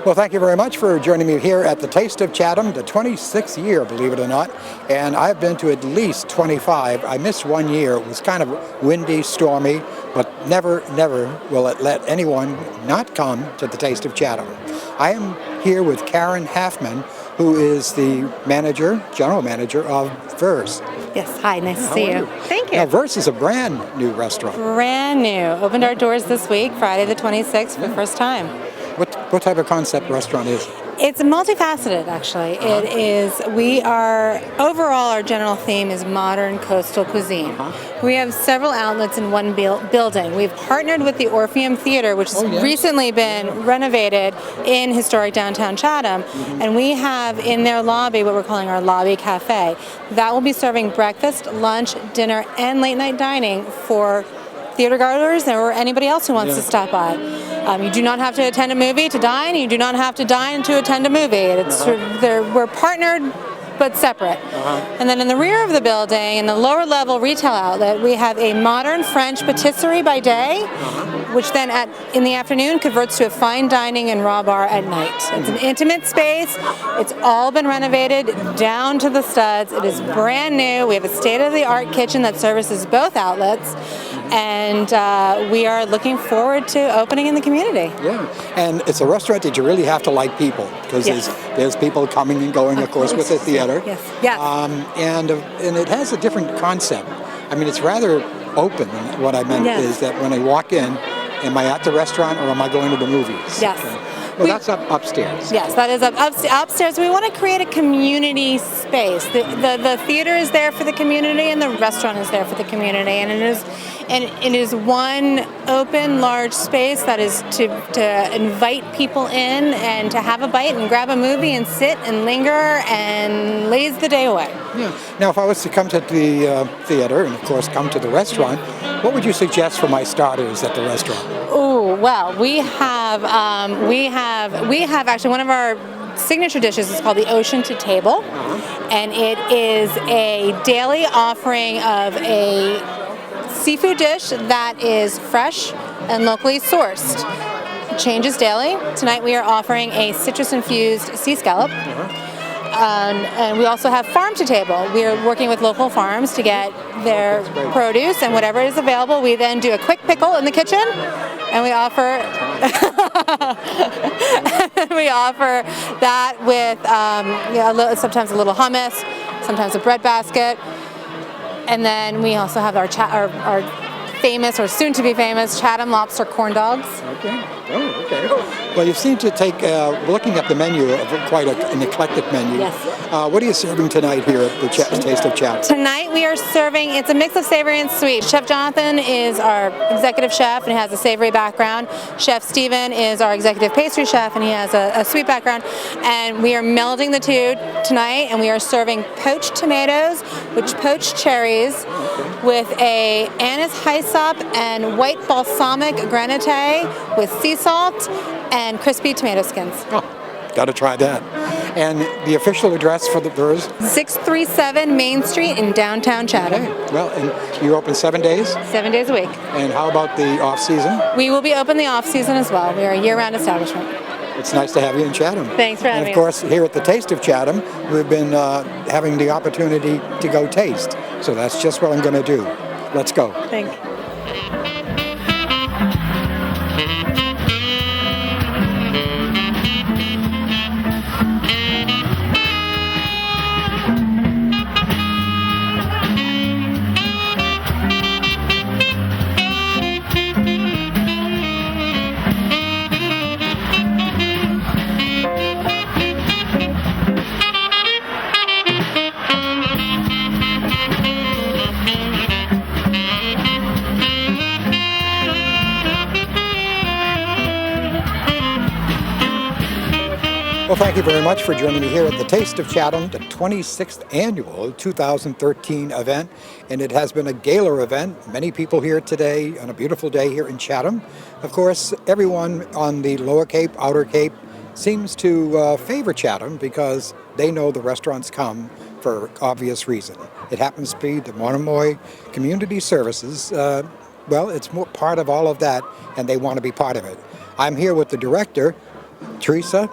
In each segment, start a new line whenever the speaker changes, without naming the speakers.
Well, thank you very much for joining me here at the Taste of Chatham, the 26th year, believe it or not. And I've been to at least 25. I missed 1 year. It was kind of windy, stormy, but never will it let anyone not come to the Taste of Chatham. I am here with Karen Halfman, who is the general manager of Verse.
Yes, hi, nice to see you. Thank you.
Now, Verse is a brand new restaurant.
Brand new. Opened our doors this week, Friday the 26th, for the first time.
What type of concept restaurant is it?
It's multifaceted, actually. It is, overall, our general theme is modern coastal cuisine. We have several outlets in one building. We've partnered with the Orpheum Theater, which has recently been renovated in historic downtown Chatham, and we have in their lobby what we're calling our lobby cafe. That will be serving breakfast, lunch, dinner, and late night dining for theater goers or anybody else who wants to stop by. You do not have to attend a movie to dine. You do not have to dine to attend a movie. We're partnered but separate. And then in the rear of the building, in the lower level retail outlet, we have a modern French patisserie by day, which then in the afternoon converts to a fine dining and raw bar at night. It's an intimate space. It's all been renovated down to the studs. It is brand new. We have a state-of-the-art kitchen that services both outlets, and we are looking forward to opening in the community.
Yeah, and it's a restaurant that you really have to like people, because there's people coming and going, of course, with the theater.
Yes. Yes.
And it has a different concept. I mean, it's rather open. What I meant is that when I walk in, am I at the restaurant or am I going to the movies?
Yes.
Well, that's upstairs.
Yes, that is upstairs. We want to create a community space. The theater is there for the community, and the restaurant is there for the community, and it is one open, large space that is to invite people in and to have a bite and grab a movie and sit and linger and laze the day away.
Yeah. Now, if I was to come to the theater and, of course, come to the restaurant, what would you suggest for my starters at the restaurant?
Oh, well, we have actually one of our signature dishes is called the Ocean to Table, and it is a daily offering of a seafood dish that is fresh and locally sourced. It changes daily. Tonight we are offering a citrus-infused sea scallop. And we also have farm to table. We are working with local farms to get their produce and whatever is available. We then do a quick pickle in the kitchen, and we offer that with sometimes a little hummus, sometimes a bread basket, and then we also have our famous or soon to be famous Chatham lobster corn dogs.
Okay. Oh, okay. Well, you seem to take, looking at the menu, quite an eclectic menu.
Yes.
What are you serving tonight here at the Taste of Chatham?
Tonight we are serving, it's a mix of savory and sweet. Chef Jonathan is our executive chef and he has a savory background. Chef Stephen is our executive pastry chef and he has a sweet background. And we are melding the two tonight, and we are serving poached tomatoes, poached cherries, with a anise hyssop and white balsamic granite with sea salt and crispy tomato skins.
Oh, got to try that. And the official address for the Verse?
637 Main Street in downtown Chatham.
Okay. Well, and you open 7 days?
7 days a week.
And how about the off-season?
We will be open the off-season as well. We are a year-round establishment.
It's nice to have you in Chatham.
Thanks for having me.
And of course, here at the Taste of Chatham, we've been having the opportunity to go taste. So that's just what I'm going to do. Let's go.
Thank you.
Well, thank you very much for joining me here at the Taste of Chatham, the 26th annual 2013 event. And it has been a gala event. Many people here today on a beautiful day here in Chatham. Of course, everyone on the Lower Cape, Outer Cape seems to favor Chatham because they know the restaurants come for obvious reason. It happens to be the Monomoy Community Services. Well, it's more part of all of that, and they want to be part of it. I'm here with the director, Teresa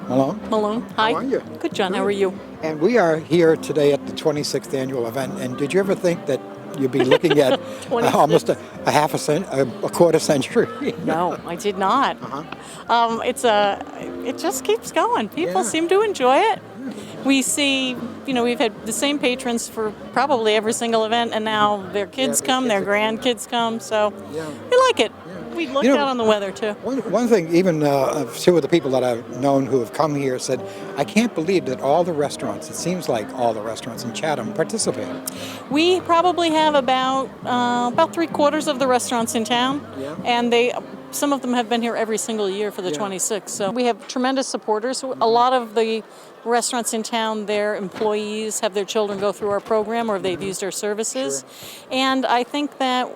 Malone.
Malone, hi.
How are you?
Good, John. How are you?
And we are here today at the 26th annual event. And did you ever think that you'd be looking at
26.
almost a quarter century?
No, I did not. It just keeps going. People
Yeah.
seem to enjoy it. We see, we've had the same patrons for probably every single event, and now their kids
their
come,
kids
their
are
grandkids come, so
Yeah.
we like it. We looked out on the weather too.
One thing, even two of the people that I've known who have come here said, I can't believe that all the restaurants, it seems like all the restaurants in Chatham participate.
We probably have about 3/4 of the restaurants in town,
Yeah.
and some of them have been here every single year for the 26th. So we have tremendous supporters. A lot of the restaurants in town, their employees have their children go through our program or they've used our services. And I think that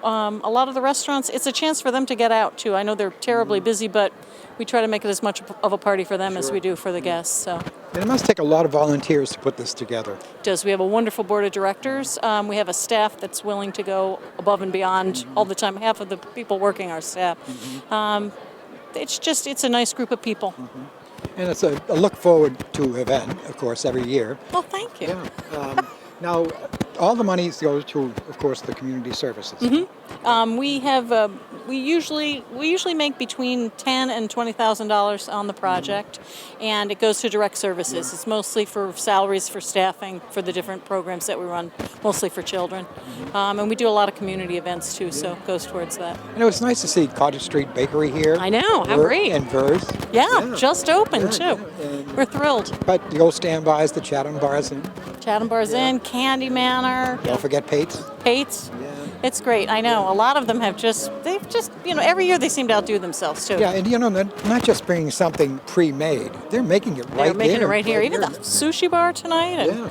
a lot of the restaurants, it's a chance for them to get out too. I know they're terribly busy, but we try to make it as much of a party for them as we do for the guests. So
And it must take a lot of volunteers to put this together.
it does. We have a wonderful board of directors. We have a staff that's willing to go above and beyond all the time. Half of the people working are staff. It's a nice group of people.
And it's a look forward to event, of course, every year.
Well, thank you.
Yeah. Now, all the money goes to, of course, the community services.
We usually make between $10,000 and $20,000 on the project, and it goes to direct services. It's mostly for salaries for staffing for the different programs that we run, mostly for children, and we do a lot of community events too. So it goes towards that.
And it was nice to see Cottage Street Bakery here.
I know, how great!
And Vers.
Yeah, just opened too.
Yeah. And-
We're thrilled.
But the old standbys, the Chatham Bars, and
Chatham Bar's Inn, Candy Manor,
don't forget Pate's.
Pates. It's great. I know. A lot of them they've just, every year they seem to outdo themselves too.
Yeah, and they're not just bringing something pre-made. They're making it right
They're making
there.
it right here. Even the sushi bar tonight. And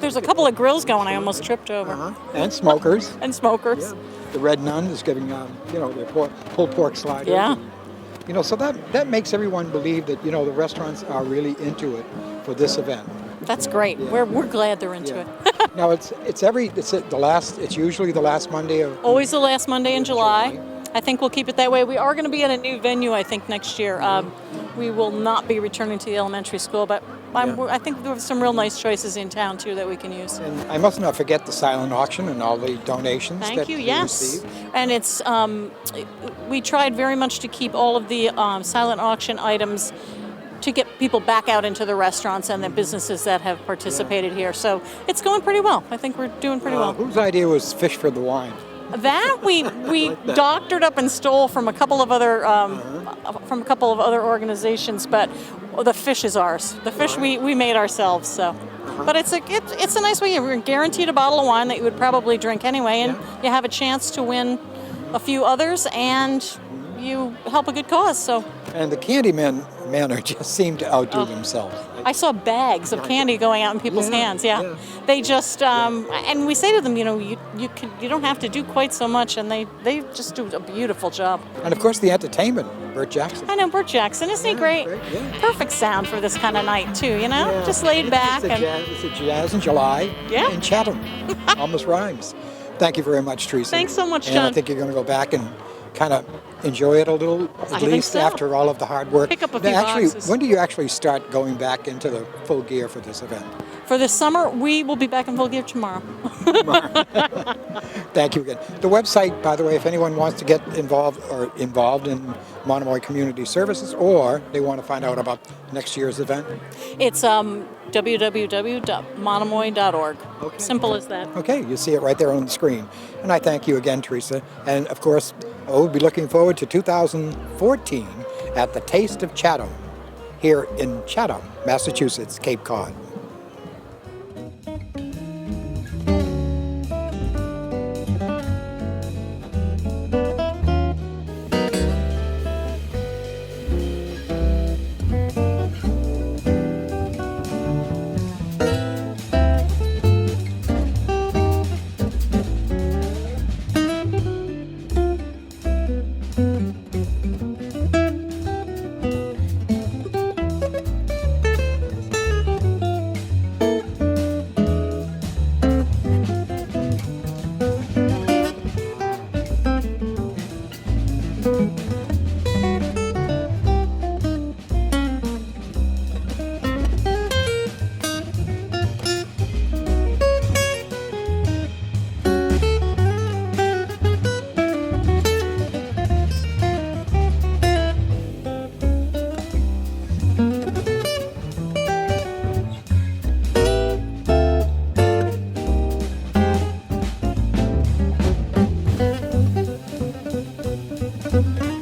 there's a couple of grills going. I almost tripped over.
And smokers.
And smokers.
The Red Nun is giving, their pulled pork sliders.
Yeah.
So that makes everyone believe that, the restaurants are really into it for this event.
That's great.
Yeah.
We're glad they're into it.
Now it's usually the last Monday of
Always the last Monday in July. I think we'll keep it that way. We are going to be at a new venue, I think, next year. We will not be returning to the elementary school, but I think there are some real nice choices in town too that we can use.
And I must not forget the silent auction and all the donations.
Thank
that
you.
we
Yes,
received.
and it's we tried very much to keep all of the silent auction items to get people back out into the restaurants and the businesses that have participated here. So it's going pretty well. I think we're doing pretty well.
Whose idea was fish for the wine?
That we doctored up and stole from a couple of other organizations, but the fish is ours. The fish we made ourselves. So, but it's a nice way. You're guaranteed a bottle of wine that you would probably drink anyway, and you have a chance to win a few others, and you help a good cause. So.
And the Candyman manor just seemed to outdo themselves.
I saw bags of candy going out in people's hands. Yeah. They just and we say to them, you don't have to do quite so much, and they just do a beautiful job.
And of course the entertainment, Bert Jackson.
I know Bert Jackson, isn't he great?
Yeah.
Perfect sound for this kind of night too. Just laid back
It's a jazz in July.
Yeah.
In Chatham. Almost rhymes. Thank you very much, Teresa.
Thanks so much,
And I
John.
think you're going to go back and kind of enjoy it a little,
I
at
think
least
so.
after all of the hard work.
Pick up a few
Actually,
boxes.
when do you actually start going back into the full gear for this event?
For this summer, we will be back in full gear tomorrow.
Thank you again. The website, by the way, if anyone wants to get involved in Monomoy Community Services, or they want to find out about next year's event.
It's www.monomoy.org.
Okay.
Simple as that.
Okay, you see it right there on the screen. And I thank you again, Teresa. And of course, we'll be looking forward to 2014 at the Taste of Chatham here in Chatham, Massachusetts, Cape Cod. Chatham.